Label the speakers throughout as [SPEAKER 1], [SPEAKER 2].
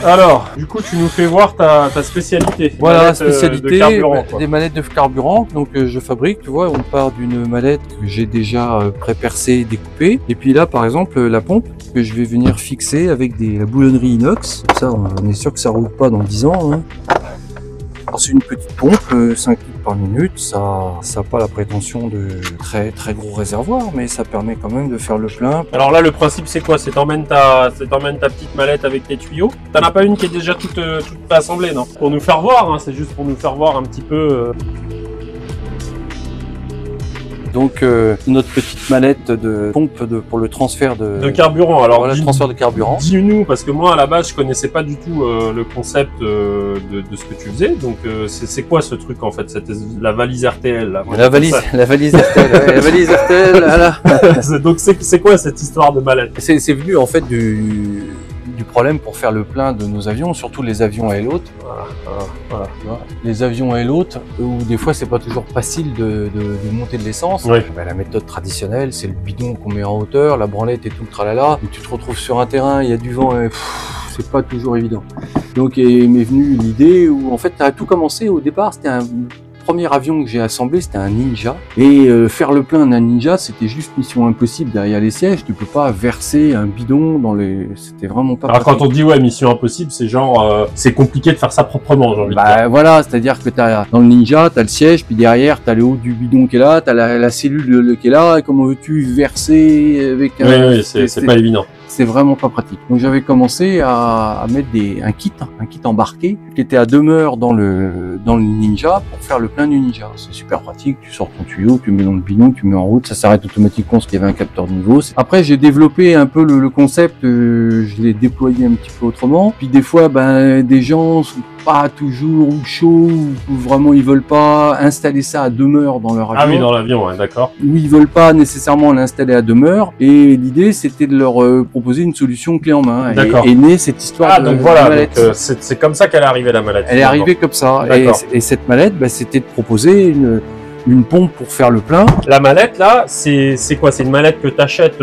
[SPEAKER 1] Alors, du coup, tu nous fais voir ta spécialité.
[SPEAKER 2] Voilà, spécialité
[SPEAKER 1] de carburant,
[SPEAKER 2] des manettes de carburant. Donc je fabrique, tu vois, on part d'une mallette que j'ai déjà pré-percée, découpée. Et puis là, par exemple, la pompe que je vais venir fixer avec la boulonnerie inox. Ça, on est sûr que ça roule pas dans 10 ans. Hein. C'est une petite pompe, 5 litres par minute, ça n'a pas la prétention de très gros réservoir, mais ça permet quand même de faire le plein.
[SPEAKER 1] Alors là, le principe c'est quoi? C'est t'emmènes ta petite mallette avec tes tuyaux. T'en as pas une qui est déjà toute assemblée, non? Pour nous faire voir, hein, c'est juste pour nous faire voir un petit peu...
[SPEAKER 2] Donc notre petite mallette de pompe pour le transfert de
[SPEAKER 1] carburant. Alors
[SPEAKER 2] voilà, le transfert de carburant.
[SPEAKER 1] Dis-nous, parce que moi à la base je connaissais pas du tout le concept de ce que tu faisais. Donc c'est quoi ce truc en fait? C'était la valise RTL là.
[SPEAKER 2] La valise RTL, ouais, la valise RTL. Voilà.
[SPEAKER 1] Donc c'est quoi cette histoire de mallette?
[SPEAKER 2] C'est venu en fait du problème pour faire le plein de nos avions, surtout les avions à aile haute. Voilà. Les avions à aile haute, où des fois c'est pas toujours facile de monter de l'essence.
[SPEAKER 1] Oui.
[SPEAKER 2] Ben, la méthode traditionnelle, c'est le bidon qu'on met en hauteur, la branlette et tout le tralala. Et tu te retrouves sur un terrain, il y a du vent et c'est pas toujours évident. Donc il m'est venu l'idée où en fait ça a tout commencé au départ, c'était un premier avion que j'ai assemblé, c'était un Ninja. Et faire le plein d'un Ninja, c'était juste mission impossible derrière les sièges. Tu peux pas verser un bidon dans les... C'était vraiment pas
[SPEAKER 1] Alors pratique. Quand on dit ouais mission impossible, c'est genre c'est compliqué de faire ça proprement, j'ai envie de dire.
[SPEAKER 2] Voilà, c'est-à-dire que dans le Ninja, t'as le siège, puis derrière t'as le haut du bidon qui est là, t'as la cellule qui est là, et comment veux-tu verser avec un...
[SPEAKER 1] Oui, c'est pas évident.
[SPEAKER 2] C'est vraiment pas pratique. Donc j'avais commencé à mettre un kit embarqué qui était à demeure dans le Ninja pour faire le plein du Ninja. C'est super pratique, tu sors ton tuyau, tu mets dans le bidon, tu mets en route, ça s'arrête automatiquement parce qu'il y avait un capteur de niveau. Après j'ai développé un peu le concept, je l'ai déployé un petit peu autrement. Puis des fois des gens sont pas toujours chauds ou vraiment ils veulent pas installer ça à demeure dans leur avion.
[SPEAKER 1] Ah oui, dans l'avion, ouais, d'accord.
[SPEAKER 2] Ou ils veulent pas nécessairement l'installer à demeure et l'idée c'était de leur proposer une solution clé en main.
[SPEAKER 1] D'accord.
[SPEAKER 2] Et née cette histoire de
[SPEAKER 1] donc voilà,
[SPEAKER 2] mallette.
[SPEAKER 1] C'est comme ça qu'elle est arrivée la mallette.
[SPEAKER 2] Elle est arrivée comme ça. Et cette mallette, c'était de proposer une pompe pour faire le plein.
[SPEAKER 1] La mallette là, c'est quoi? C'est une mallette que tu achètes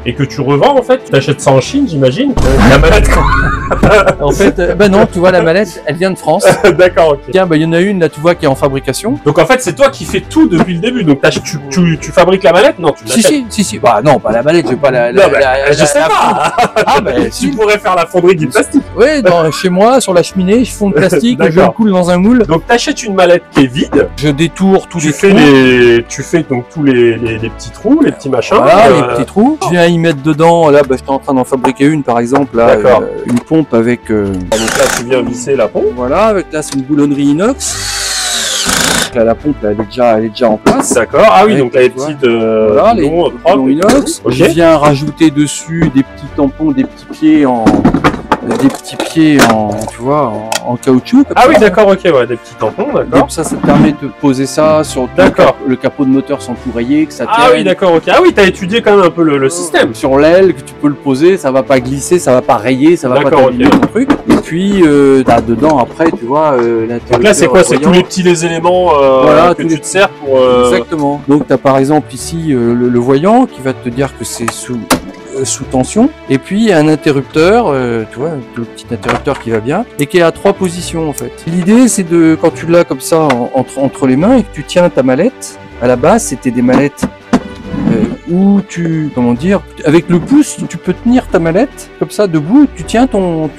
[SPEAKER 1] et que tu revends en fait? Tu achètes ça en Chine, j'imagine? La mallette
[SPEAKER 2] en fait, non, tu vois la mallette, elle vient de France.
[SPEAKER 1] D'accord, ok.
[SPEAKER 2] Tiens, il y en a une là, tu vois, qui est en fabrication.
[SPEAKER 1] Donc en fait, c'est toi qui fais tout depuis le début. Donc tu fabriques la mallette? Non, tu l'achètes.
[SPEAKER 2] Si. Bah non, pas la mallette, je vais pas
[SPEAKER 1] je sais pas. Tu pourrais faire la fonderie du plastique.
[SPEAKER 2] Oui, chez moi, sur la cheminée, je fonds le plastique, je le coule dans un moule.
[SPEAKER 1] Donc t'achètes une mallette qui est vide.
[SPEAKER 2] Je détourne tous les trous.
[SPEAKER 1] Tu fais donc tous les petits trous, les petits machins.
[SPEAKER 2] Voilà, les petits trous. Je viens y mettre dedans. Là, j'étais en train d'en fabriquer une, par exemple. Là, une pompe avec.
[SPEAKER 1] Donc là, tu viens visser la pompe.
[SPEAKER 2] Voilà, là, c'est une boulonnerie inox. Là, la pompe, elle est déjà en place.
[SPEAKER 1] D'accord. Ah oui, donc là, les petites
[SPEAKER 2] voilà, les boulons inox. Okay. Je viens rajouter dessus des petits tampons, des petits pieds en tu vois, en caoutchouc.
[SPEAKER 1] Ah oui, d'accord, ok, ouais, des petits tampons, d'accord.
[SPEAKER 2] Ça te permet de poser ça sur le capot de moteur sans tout rayer, que ça tienne.
[SPEAKER 1] Ah oui, d'accord, ok. Ah oui, t'as étudié quand même un peu le système.
[SPEAKER 2] Sur l'aile, que tu peux le poser, ça va pas glisser, ça va pas rayer, ça va pas t'abîmer ton truc. Et puis, t'as dedans, après, tu vois, l'intérieur.
[SPEAKER 1] Donc là, c'est quoi? C'est tous les petits éléments que tu te sers pour...
[SPEAKER 2] Exactement. Donc, t'as par exemple ici le voyant qui va te dire que c'est sous tension, et puis un interrupteur, tu vois, le petit interrupteur qui va bien et qui est à 3 positions en fait. L'idée c'est de, quand tu l'as comme ça entre les mains et que tu tiens ta mallette, à la base c'était des mallettes où avec le pouce tu peux tenir ta mallette comme ça debout, tu tiens ton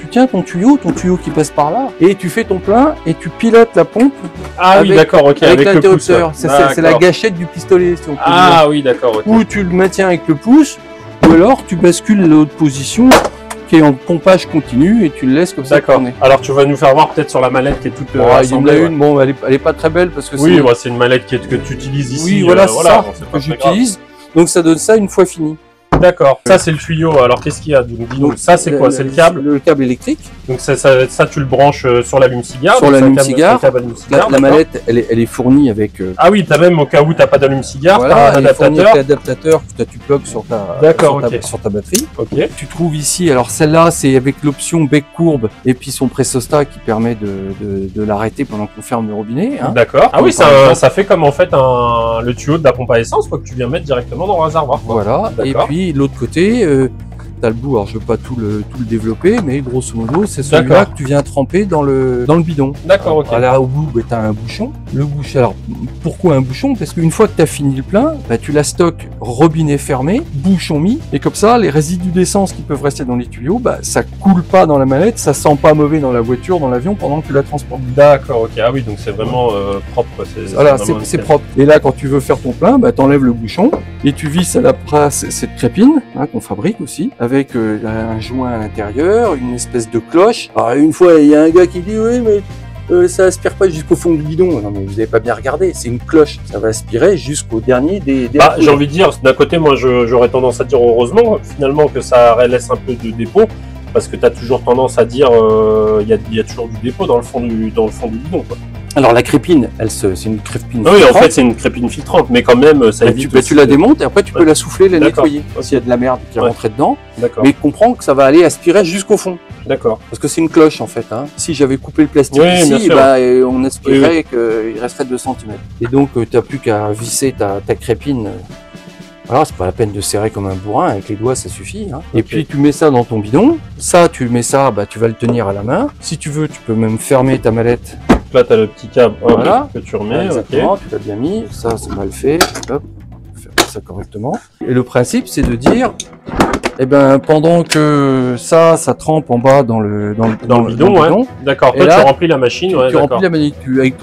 [SPEAKER 2] tuyau qui passe par là et tu fais ton plein et tu pilotes la pompe.
[SPEAKER 1] Ah oui, d'accord, ok, avec
[SPEAKER 2] l'interrupteur. C'est la gâchette du pistolet si on peut
[SPEAKER 1] dire. Oui, d'accord, ok.
[SPEAKER 2] Ou tu le maintiens avec le pouce. Ou alors tu bascules l'autre position qui est en pompage continu et tu le laisses comme ça tourner.
[SPEAKER 1] Alors tu vas nous faire voir peut-être sur la mallette qui est toute assemblée.
[SPEAKER 2] Il y en a une, bon elle est pas très belle parce que
[SPEAKER 1] oui, c'est une mallette que tu utilises ici.
[SPEAKER 2] Oui, voilà, c'est ça que j'utilise. Donc ça donne ça une fois fini.
[SPEAKER 1] D'accord. Ça c'est le tuyau. Alors qu'est-ce qu'il y a? Donc ça c'est quoi? C'est le câble?
[SPEAKER 2] Le câble électrique.
[SPEAKER 1] Donc ça tu le branches sur l'allume-cigare.
[SPEAKER 2] Sur l'allume-cigare. La mallette elle est fournie avec.
[SPEAKER 1] Ah oui, t'as même au cas où t'as pas d'allume-cigare,
[SPEAKER 2] voilà,
[SPEAKER 1] t'as un adaptateur.
[SPEAKER 2] Avec l'adaptateur que tu plugues sur ta batterie.
[SPEAKER 1] Ok.
[SPEAKER 2] Tu trouves ici. Alors celle-là c'est avec l'option bec courbe et puis son pressostat qui permet de l'arrêter pendant qu'on ferme le robinet. Hein.
[SPEAKER 1] D'accord. Ah oui, ça fait comme en fait le tuyau de la pompe à essence quoi, que tu viens mettre directement dans le réservoir.
[SPEAKER 2] Voilà. Et puis de l'autre côté, t'as le bout, alors je veux pas tout le développer, mais grosso modo, c'est celui-là que tu viens tremper dans le bidon.
[SPEAKER 1] D'accord, ok.
[SPEAKER 2] Là, au bout, bah, t'as un bouchon. Le bouchon, alors, pourquoi un bouchon? Parce qu'une fois que t'as fini le plein, bah, tu la stockes robinet fermé, bouchon mis, et comme ça, les résidus d'essence qui peuvent rester dans les tuyaux, bah, ça coule pas dans la mallette, ça sent pas mauvais dans la voiture, dans l'avion, pendant que tu la transportes.
[SPEAKER 1] D'accord, ok. Ah oui, donc c'est vraiment propre.
[SPEAKER 2] Voilà, c'est propre. Et là, quand tu veux faire ton plein, bah, t'enlèves le bouchon, et tu visses à la brasse cette crépine, hein, qu'on fabrique aussi, avec un joint à l'intérieur, une espèce de cloche. Alors, une fois, il y a un gars qui dit, oui, mais ça aspire pas jusqu'au fond du bidon. Non, mais vous avez pas bien regardé, c'est une cloche. Ça va aspirer jusqu'au dernier des
[SPEAKER 1] bah, j'ai envie de dire, d'un côté, moi, j'aurais tendance à dire heureusement, finalement, que ça laisse un peu de dépôt, parce que tu as toujours tendance à dire, il y a toujours du dépôt dans le fond du bidon, quoi.
[SPEAKER 2] Alors la crépine, c'est une crépine
[SPEAKER 1] filtrante. Oui, en fait,
[SPEAKER 2] c'est
[SPEAKER 1] une crépine filtrante, mais quand même, ça évite.
[SPEAKER 2] Tu la démontes et après tu peux la souffler, la nettoyer. S'il y a de la merde qui est rentrée dedans, mais comprends que ça va aller aspirer jusqu'au fond.
[SPEAKER 1] D'accord.
[SPEAKER 2] Parce que c'est une cloche en fait. Hein. Si j'avais coupé le plastique ici, bah, on aspirerait qu'il resterait 2 cm. Et donc, tu n'as plus qu'à visser ta crépine. Alors, c'est pas la peine de serrer comme un bourrin, avec les doigts ça suffit. Hein. Et puis tu mets ça dans ton bidon. Ça, tu mets ça, bah, tu vas le tenir à la main. Si tu veux, tu peux même fermer ta mallette.
[SPEAKER 1] Là, tu as le petit câble que tu remets.
[SPEAKER 2] Exactement, tu l'as bien mis. Ça, c'est mal fait. Hop, faire ça correctement. Et le principe, c'est de dire, eh ben, pendant que ça trempe en bas dans le bidon,
[SPEAKER 1] ouais. D'accord. Toi, tu remplis la machine,
[SPEAKER 2] tu remplis la machine avec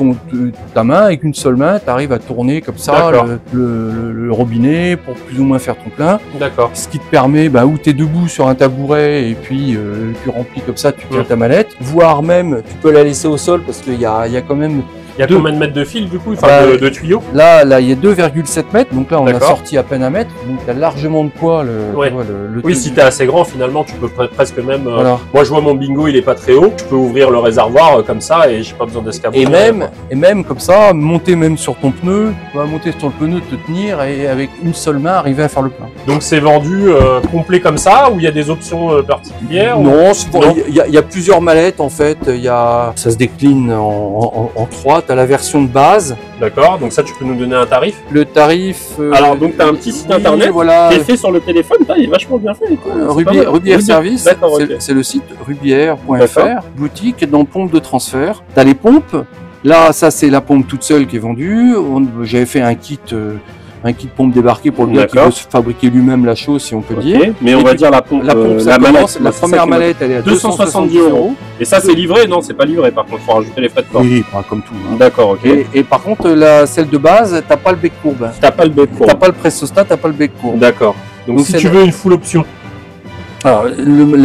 [SPEAKER 2] ta main, avec une seule main, tu arrives à tourner comme ça le robinet pour plus ou moins faire ton plein. D'accord. Ce qui te permet, bah, où tu es debout sur un tabouret et puis tu remplis comme ça, tu tiens ta mallette. Voire même, tu peux la laisser au sol parce qu'il y a quand même.
[SPEAKER 1] Il y a combien de mètres de fil du coup, enfin de tuyaux?
[SPEAKER 2] Là, il y a 2,7 mètres, donc là on a sorti à peine 1 mètre, donc il y a largement de quoi
[SPEAKER 1] Oui, si t'es assez grand, finalement, tu peux presque même. Moi, je vois mon bingo, il est pas très haut. Tu peux ouvrir le réservoir comme ça et j'ai pas besoin d'escabeau.
[SPEAKER 2] Et même comme ça, monter même sur ton pneu, tu vas monter sur le pneu, te tenir et avec une seule main arriver à faire le plein.
[SPEAKER 1] Donc c'est vendu complet comme ça ou il y a des options particulières?
[SPEAKER 2] Non, il y a plusieurs mallettes en fait. Ça se décline en 3. Tu as la version de base.
[SPEAKER 1] D'accord, donc ça tu peux nous donner un tarif?
[SPEAKER 2] Le tarif...
[SPEAKER 1] Alors donc tu as un petit site internet qui est fait sur le téléphone, il est vachement bien fait.
[SPEAKER 2] Rubière Service, c'est le site rubière.fr, boutique dans pompe de transfert. Tu as les pompes, là ça c'est la pompe toute seule qui est vendue, j'avais fait un kit pompe débarqué pour le gars qui veut se fabriquer lui-même la chose, si on peut dire.
[SPEAKER 1] Mais on va dire la pompe,
[SPEAKER 2] la première mallette, elle est à 270 €.
[SPEAKER 1] Et ça, c'est livré? Non, c'est pas livré, par contre, il faut rajouter les frais de port.
[SPEAKER 2] Oui, comme tout. Hein.
[SPEAKER 1] D'accord, ok.
[SPEAKER 2] Et par contre, celle de base, t'as pas le bec courbe.
[SPEAKER 1] T'as pas le bec courbe.
[SPEAKER 2] T'as pas le pressostat, t'as pas le bec courbe.
[SPEAKER 1] D'accord. Donc si tu veux une full option.
[SPEAKER 2] Alors,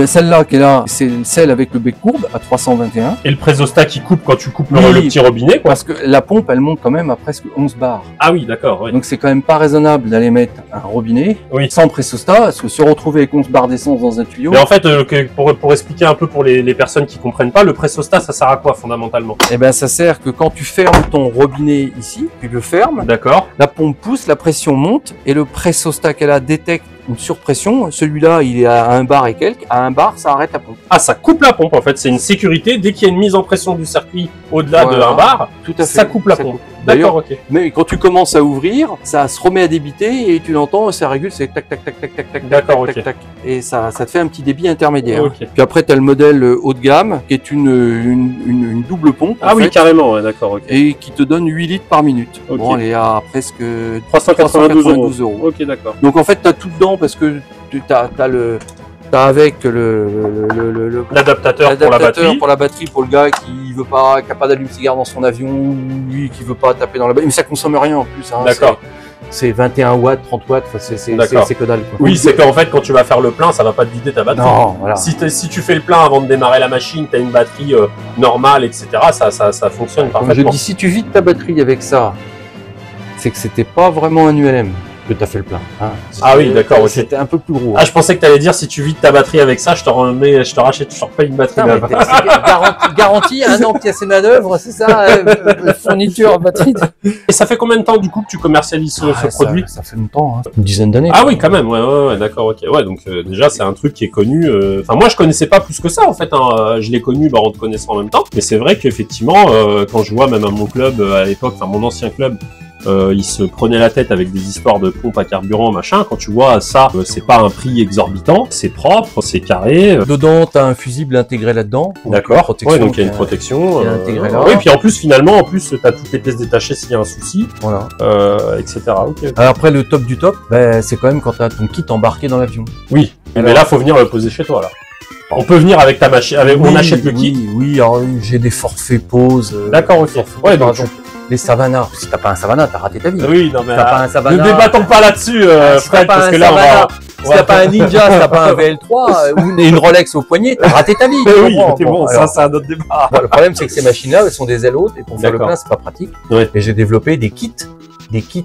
[SPEAKER 2] celle-là qui est là, c'est celle avec le bec courbe à 321.
[SPEAKER 1] Et le présostat qui coupe quand tu coupes le petit robinet, quoi.
[SPEAKER 2] Parce que la pompe, elle monte quand même à presque 11 bars.
[SPEAKER 1] Ah oui, d'accord. Oui.
[SPEAKER 2] Donc c'est quand même pas raisonnable d'aller mettre un robinet sans présostat, parce que se retrouver avec 11 barres d'essence dans un tuyau.
[SPEAKER 1] Mais en fait, pour expliquer un peu pour les personnes qui comprennent pas, le présostat, ça sert à quoi fondamentalement?
[SPEAKER 2] Eh ben, ça sert que quand tu fermes ton robinet ici, tu le fermes.
[SPEAKER 1] D'accord.
[SPEAKER 2] La pompe pousse, la pression monte, et le présostat qu'elle a détecte une surpression. Celui-là, il est à 1 bar et quelques. À 1 bar, ça arrête la pompe.
[SPEAKER 1] Ah, ça coupe la pompe en fait. C'est une sécurité. Dès qu'il y a une mise en pression du circuit au-delà de 1 bar, ça coupe la pompe. D'accord, ok.
[SPEAKER 2] Mais quand tu commences à ouvrir, ça se remet à débiter et tu l'entends, ça régule, c'est tac tac tac tac tac tac tac tac. Et ça te fait un petit débit intermédiaire.
[SPEAKER 1] Okay.
[SPEAKER 2] Puis après, tu as le modèle haut de gamme qui est une double pompe.
[SPEAKER 1] Ah oui, carrément, ouais, d'accord. Okay.
[SPEAKER 2] Et qui te donne 8 litres par minute. Okay. Bon, elle est à presque
[SPEAKER 1] 392 €. Ok, d'accord.
[SPEAKER 2] Donc en fait, tu as tout dedans parce que tu as avec
[SPEAKER 1] l'adaptateur
[SPEAKER 2] pour la batterie pour le gars qui a pas d'allume-cigare dans son avion, ou lui qui veut pas taper dans la batterie, mais ça consomme rien en plus. Hein,
[SPEAKER 1] d'accord.
[SPEAKER 2] C'est 21 watts, 30 watts, c'est que dalle. Quoi.
[SPEAKER 1] Oui, c'est qu'en fait, quand tu vas faire le plein, ça va pas te vider ta batterie.
[SPEAKER 2] Non, voilà.
[SPEAKER 1] Si tu fais le plein avant de démarrer la machine, tu as une batterie normale, etc., ça fonctionne parfaitement.
[SPEAKER 2] Je dis, si tu vides ta batterie avec ça, c'est que c'était pas vraiment un ULM que tu as fait le plein. Hein.
[SPEAKER 1] Ah oui, d'accord.
[SPEAKER 2] C'était un peu plus gros.
[SPEAKER 1] Ah, je pensais que tu allais dire, si tu vides ta batterie avec ça, je te rachète, je te repaye une batterie.
[SPEAKER 2] Garantie, 1 an pièce et manœuvre, c'est ça, fourniture, batterie.
[SPEAKER 1] Et ça fait combien de temps du coup que tu commercialises ce produit?
[SPEAKER 2] Ça fait longtemps, hein. Une dizaine d'années.
[SPEAKER 1] Ah oui, quand même, ouais, d'accord, ok. Ouais, donc déjà, c'est un truc qui est connu. Enfin, moi, je connaissais pas plus que ça, en fait. Hein. Je l'ai connu en te connaissant en même temps. Mais c'est vrai qu'effectivement, quand je vois même à mon club à l'époque, enfin mon ancien club, ils se prenaient la tête avec des histoires de pompes à carburant, machin. Quand tu vois ça, c'est pas un prix exorbitant, c'est propre, c'est carré.
[SPEAKER 2] Dedans, t'as un fusible intégré là-dedans.
[SPEAKER 1] D'accord. Ouais, donc il y a une protection.
[SPEAKER 2] Intégrée là.
[SPEAKER 1] Oui, puis en plus, finalement, t'as toutes les pièces détachées s'il y a un souci.
[SPEAKER 2] Voilà.
[SPEAKER 1] Etc. Okay.
[SPEAKER 2] Alors après, le top du top, ben, c'est quand même quand t'as ton kit embarqué dans l'avion.
[SPEAKER 1] Oui. Mais là, faut venir le poser chez toi, là. On peut venir avec ta machine, on achète le kit.
[SPEAKER 2] Oui, alors j'ai des forfaits pause.
[SPEAKER 1] D'accord, ok. Ouais, donc
[SPEAKER 2] les Savannah. Si t'as pas un Savannah, t'as raté ta vie.
[SPEAKER 1] Oui, non mais
[SPEAKER 2] pas un Savannah,
[SPEAKER 1] ne débattons pas là-dessus, Fred, parce que là on va.
[SPEAKER 2] Si t'as pas un Ninja, si t'as pas un VL3 ou une Rolex au poignet, t'as raté ta vie.
[SPEAKER 1] Oui, c'est bon, ça c'est un autre débat.
[SPEAKER 2] Bon, le problème c'est que ces machines-là, elles sont des ailes hautes et pour faire le plein, c'est pas pratique.
[SPEAKER 1] Ouais.
[SPEAKER 2] Et j'ai développé des kits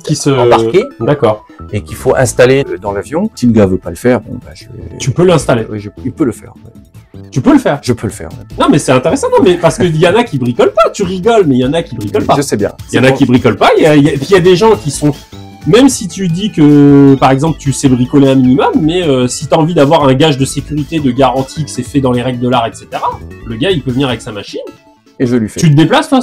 [SPEAKER 1] qui se
[SPEAKER 2] embarqués.
[SPEAKER 1] D'accord.
[SPEAKER 2] Et qu'il faut installer dans l'avion. Si le gars veut pas le faire, bon bah
[SPEAKER 1] tu peux l'installer.
[SPEAKER 2] Oui, il peut le faire.
[SPEAKER 1] Tu peux le faire.
[SPEAKER 2] Je peux le faire.
[SPEAKER 1] Non, mais c'est intéressant, non, mais parce qu'il y en a qui bricolent pas. Tu rigoles, mais il y en a qui bricolent pas.
[SPEAKER 2] Je sais bien.
[SPEAKER 1] Il y en a qui bricolent pas. Puis il y a des gens qui sont. Même si tu dis que, par exemple, tu sais bricoler un minimum, mais si tu as envie d'avoir un gage de sécurité, de garantie, que c'est fait dans les règles de l'art, etc., le gars, il peut venir avec sa machine.
[SPEAKER 2] Et je lui fais.
[SPEAKER 1] Tu te déplaces, toi,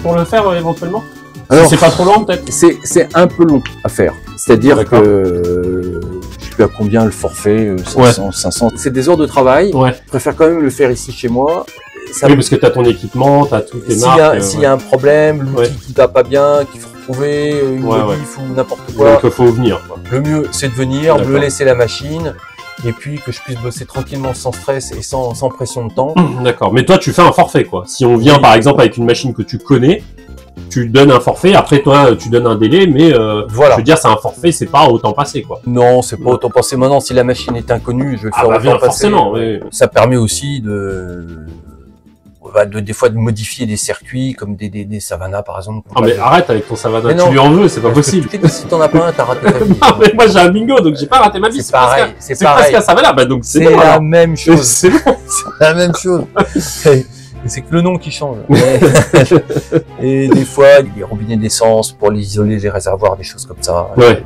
[SPEAKER 1] pour le faire, éventuellement?
[SPEAKER 2] Alors,
[SPEAKER 1] c'est pas trop long, peut-être?
[SPEAKER 2] C'est un peu long à faire. C'est-à-dire que je sais plus à combien le forfait, 500, 500. C'est des heures de travail.
[SPEAKER 1] Ouais.
[SPEAKER 2] Je préfère quand même le faire ici chez moi.
[SPEAKER 1] Ça oui, parce que tu as ton équipement, tu as toutes tes marques.
[SPEAKER 2] S'il y a un problème, l'outil qui va pas bien, qu'il faut retrouver, une modif ou n'importe quoi.
[SPEAKER 1] Donc il faut venir. Quoi.
[SPEAKER 2] Le mieux, c'est de venir, me laisser la machine, et puis que je puisse bosser tranquillement, sans stress et sans pression de temps.
[SPEAKER 1] D'accord. Mais toi, tu fais un forfait, quoi. Si on vient, par exemple, avec une machine que tu connais, tu donnes un forfait, après toi tu donnes un délai, mais voilà. Je veux dire, c'est un forfait, c'est pas autant passé, quoi.
[SPEAKER 2] Non, c'est pas autant passé. Maintenant, si la machine est inconnue, je vais le faire autant passer.
[SPEAKER 1] Forcément, oui.
[SPEAKER 2] Ça permet aussi des fois de modifier des circuits comme des Savannah par exemple.
[SPEAKER 1] Ah mais arrête avec ton Savannah, tu lui en veux, c'est pas possible.
[SPEAKER 2] Si t'en as pas un, t'as raté ta vie.
[SPEAKER 1] Non mais moi j'ai un bingo donc j'ai pas raté ma vie.
[SPEAKER 2] C'est pareil,
[SPEAKER 1] c'est presque un Savannah, bah donc c'est bon,
[SPEAKER 2] la même chose.
[SPEAKER 1] C'est bon.
[SPEAKER 2] C'est la même chose. C'est que le nom qui change. Et des fois, il y a des robinets d'essence pour isoler les réservoirs, des choses comme ça, des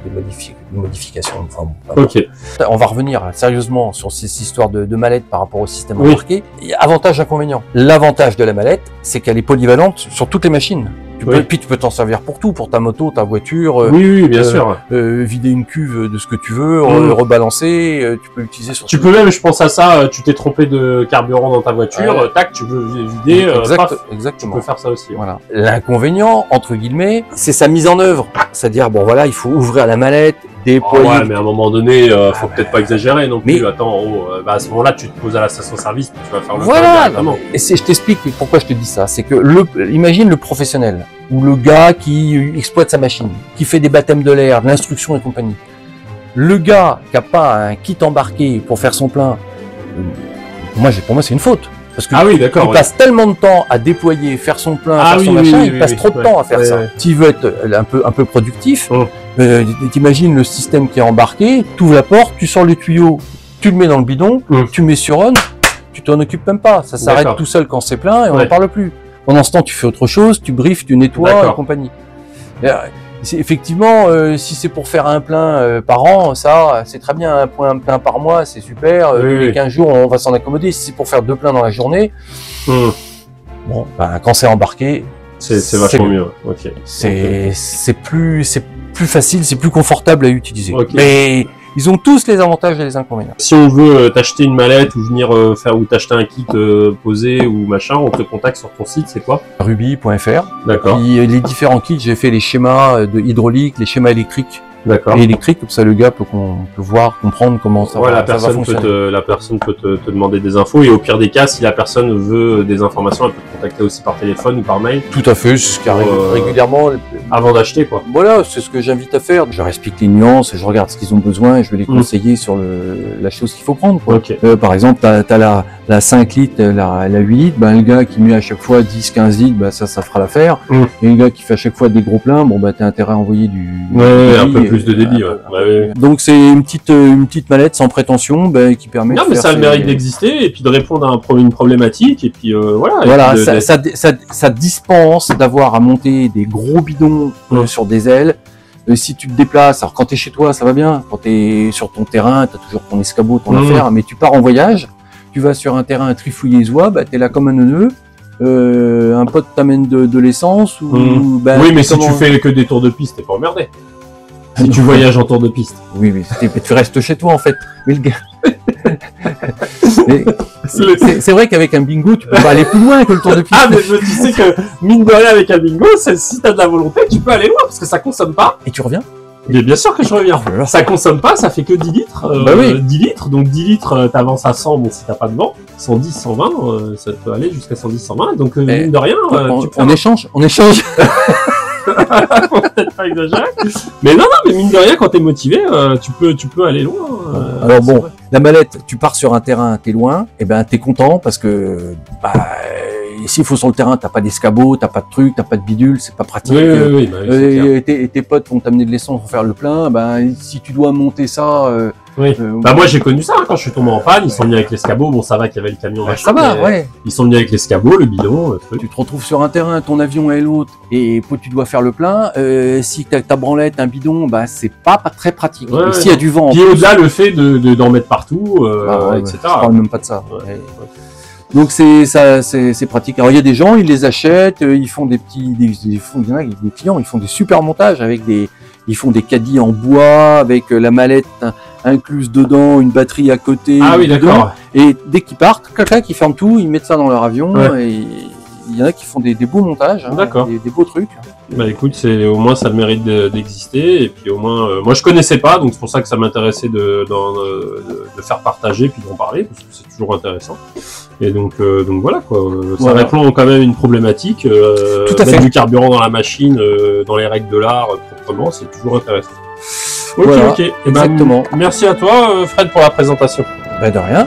[SPEAKER 2] modifications. Enfin,
[SPEAKER 1] ok.
[SPEAKER 2] On va revenir sérieusement sur ces histoires de mallette par rapport au système embarqué. Avantage, inconvénient. L'avantage de la mallette, c'est qu'elle est polyvalente sur toutes les machines. Puis tu peux t'en servir pour tout, pour ta moto, ta voiture.
[SPEAKER 1] Oui, bien sûr.
[SPEAKER 2] Vider une cuve de ce que tu veux, rebalancer, tu peux l'utiliser sur.
[SPEAKER 1] Tu peux même, je pense à ça, tu t'es trompé de carburant dans ta voiture, tac, tu veux vider.
[SPEAKER 2] Exactement.
[SPEAKER 1] Tu peux faire ça aussi.
[SPEAKER 2] Voilà. L'inconvénient, entre guillemets, c'est sa mise en œuvre. C'est-à-dire, bon voilà, il faut ouvrir la mallette, déployer.
[SPEAKER 1] Ouais, mais à un moment donné, faut peut-être pas exagérer non plus. Attends, à ce moment-là, tu te poses à la station-service, tu vas faire le
[SPEAKER 2] directement. Et je t'explique pourquoi je te dis ça. C'est que imagine le professionnel ou le gars qui exploite sa machine, qui fait des baptêmes de l'air, de l'instruction et compagnie. Le gars qui a pas un kit embarqué pour faire son plein, pour moi c'est une faute. Parce que il passe tellement de temps à déployer, faire son plein, faire son machin, il passe trop de temps à faire ça. S'il veut être un peu productif, t'imagines le système qui est embarqué, tu ouvres la porte, tu sors les tuyaux, tu le mets dans le bidon, tu mets sur on, tu t'en occupes même pas. Ça s'arrête tout seul quand c'est plein et on n'en parle plus. Pendant ce temps, tu fais autre chose, tu briefes, tu nettoies et compagnie. Effectivement, si c'est pour faire un plein par an, ça, c'est très bien. Un plein par mois, c'est super. Les 15 jours, on va s'en accommoder. Si c'est pour faire 2 pleins dans la journée, bon, quand c'est embarqué,
[SPEAKER 1] c'est vachement mieux. Okay.
[SPEAKER 2] C'est plus facile, c'est plus confortable à utiliser. Mais ils ont tous les avantages et les inconvénients.
[SPEAKER 1] Si on veut t'acheter une mallette ou venir ou t'acheter un kit posé ou machin, on te contacte sur ton site, c'est quoi?
[SPEAKER 2] Ruby.fr.
[SPEAKER 1] D'accord.
[SPEAKER 2] Puis les différents kits, j'ai fait les schémas de hydraulique, les schémas électriques.
[SPEAKER 1] D'accord.
[SPEAKER 2] Et électrique, comme ça le gars peut voir, comprendre comment ça va fonctionner.
[SPEAKER 1] La personne peut te demander des infos et au pire des cas, si la personne veut des informations, elle peut te contacter aussi par téléphone ou par mail.
[SPEAKER 2] Tout à fait, c'est ce qui arrive régulièrement.
[SPEAKER 1] Avant d'acheter, quoi.
[SPEAKER 2] Voilà, c'est ce que j'invite à faire. Je leur explique les nuances, je regarde ce qu'ils ont besoin et je vais les conseiller sur la chose qu'il faut prendre, quoi. Par exemple, t'as la 5 litres, la 8 litres, le gars qui met à chaque fois 10-15 litres, ça fera l'affaire. Et le gars qui fait à chaque fois des gros pleins, t'as intérêt à envoyer
[SPEAKER 1] un peu plus de débit,
[SPEAKER 2] Donc c'est une petite mallette sans prétention qui permet de
[SPEAKER 1] mais ça a le mérite d'exister et puis de répondre à une problématique et puis voilà.
[SPEAKER 2] Voilà, ça dispense d'avoir à monter des gros bidons sur des ailes. Si tu te déplaces, alors quand t'es chez toi, ça va bien. Quand t'es sur ton terrain, t'as toujours ton escabeau, ton affaire, mais tu pars en voyage, tu vas sur un terrain trifouillé-zois, t'es là comme un neuneu. un pote t'amène de l'essence ou ben,
[SPEAKER 1] oui, mais si
[SPEAKER 2] comment-
[SPEAKER 1] tu fais que des tours de piste, t'es pas emmerdé. Si
[SPEAKER 2] Non.
[SPEAKER 1] tu voyages en tour de piste.
[SPEAKER 2] Oui, mais tu restes chez toi en fait. Mais le gars. Mais c'est vrai qu'avec un bingo, tu peux pas aller plus loin que le tour de piste.
[SPEAKER 1] Ah, mais tu sais que, mine de rien, avec un bingo, si t'as de la volonté, tu peux aller loin, parce que ça consomme pas.
[SPEAKER 2] Et tu reviens.
[SPEAKER 1] Mais bien sûr que je reviens.
[SPEAKER 2] Oh là là.
[SPEAKER 1] Ça consomme pas, ça fait que 10 litres.
[SPEAKER 2] Bah oui.
[SPEAKER 1] 10 litres, donc 10 litres, t'avances à 100, bon, si t'as pas de vent. 110, 120, ça peut aller jusqu'à 110, 120. Donc, mine de rien, tu peux
[SPEAKER 2] on échange.
[SPEAKER 1] peut-être pas exagérer. Mais non, mais mine de rien, quand t'es motivé, tu peux aller loin.
[SPEAKER 2] Alors
[SPEAKER 1] c'est
[SPEAKER 2] bon,
[SPEAKER 1] vrai.
[SPEAKER 2] la mallette, tu pars sur un terrain, t'es loin, et ben t'es content parce que bah, s'il faut sur le terrain, t'as pas d'escabeau, t'as pas de truc, t'as pas de bidule, c'est pas pratique.
[SPEAKER 1] Oui, bah, oui, c'est clair.
[SPEAKER 2] Tes potes vont t'amener de l'essence pour faire le plein, ben si tu dois monter ça,
[SPEAKER 1] Oui. Bah moi j'ai connu ça hein, quand je suis tombé en panne, ils sont venus avec l'escabeau, bon ça va qu'il y avait le camion machin,
[SPEAKER 2] ça va,
[SPEAKER 1] mais
[SPEAKER 2] ouais.
[SPEAKER 1] ils sont venus avec l'escabeau, le bidon, le truc.
[SPEAKER 2] Tu te retrouves sur un terrain, ton avion est l'autre, et tu dois faire le plein. Si t'as ta branlette, un bidon, bah c'est pas très pratique.
[SPEAKER 1] Ouais,
[SPEAKER 2] Et s'il y a du vent, en
[SPEAKER 1] Puis
[SPEAKER 2] plus,
[SPEAKER 1] au-delà le fait d'en mettre partout,
[SPEAKER 2] bah ouais,
[SPEAKER 1] etc.
[SPEAKER 2] je parle même pas de ça.
[SPEAKER 1] Ouais.
[SPEAKER 2] Ouais. Donc c'est pratique. Alors il y a des gens, ils les achètent, ils font des petits, il y en a des clients, ils font des super montages avec ils font des caddies en bois avec la mallette incluse dedans, une batterie à côté.
[SPEAKER 1] Ah oui,
[SPEAKER 2] dedans.
[SPEAKER 1] d'accord.
[SPEAKER 2] Et dès qu'ils partent, clac, ils ferment tout, ils mettent ça dans leur avion.
[SPEAKER 1] Ouais.
[SPEAKER 2] Et il y en a qui font des beaux montages, hein,
[SPEAKER 1] D'accord.
[SPEAKER 2] des beaux trucs.
[SPEAKER 1] Bah écoute, au moins ça le mérite d'exister, et puis au moins, moi je connaissais pas, donc c'est pour ça que ça m'intéressait de faire partager, puis d'en parler, parce que c'est toujours intéressant. Et donc voilà quoi, ça
[SPEAKER 2] Voilà.
[SPEAKER 1] répond quand même à une problématique,
[SPEAKER 2] Tout à
[SPEAKER 1] mettre
[SPEAKER 2] fait.
[SPEAKER 1] du carburant dans la machine, dans les règles de l'art, proprement, c'est toujours intéressant. Ok,
[SPEAKER 2] Voilà,
[SPEAKER 1] ok. Eh ben,
[SPEAKER 2] exactement.
[SPEAKER 1] merci à toi Fred pour la présentation.
[SPEAKER 2] Bah de rien.